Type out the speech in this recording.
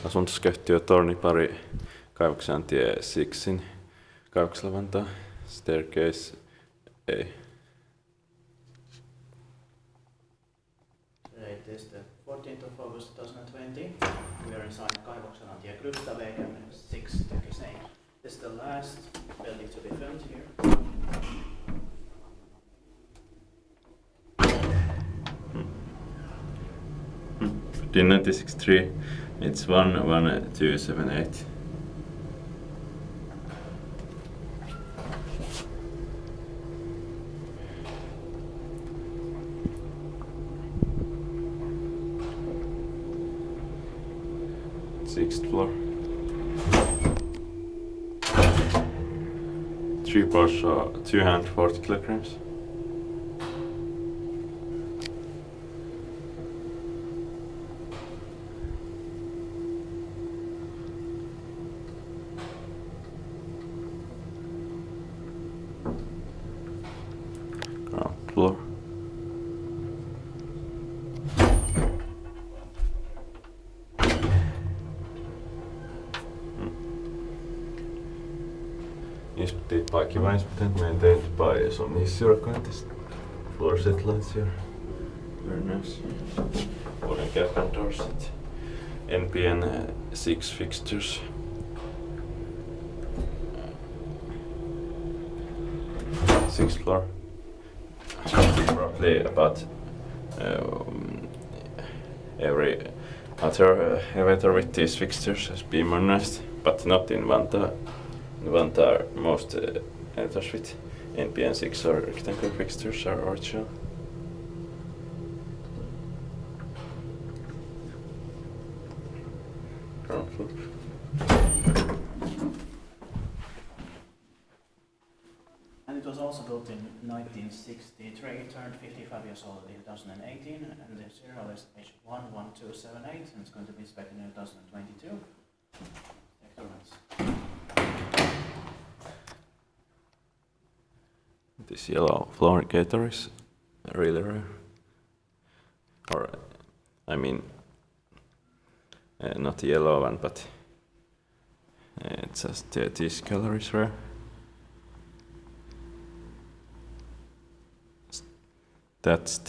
asuntoskeittiö tornipari Kaivokselantie 6 Kaivoksela Vantaa. Staircase A. It is the 14th of August 2020. We are inside Kaivokselantie Gruppstavägen 6 Turkisane. This is the last building to be filmed here. 1963, it's 11278. Sixth floor. 3 floors are 240 kilograms. Ground floor. Inspected by Kiva Inspectant, maintained by some history contest. Floor set lights here. Very nice. Wooden cap and door set. NPN 6 fixtures. Sixth floor. Roughly about every other elevator with these fixtures has been modernized, but not in Vantaa. In Vantaa, most elevators with NPN 6 or rectangular fixtures are original. Ground floor. And it was also built in 1963, turned 55 years old in 2018, and the serial is H11278, and it's going to be inspected in 2022. This yellow floor indicator is really rare. Or, I mean, not the yellow one, but it's just this color is rare. That's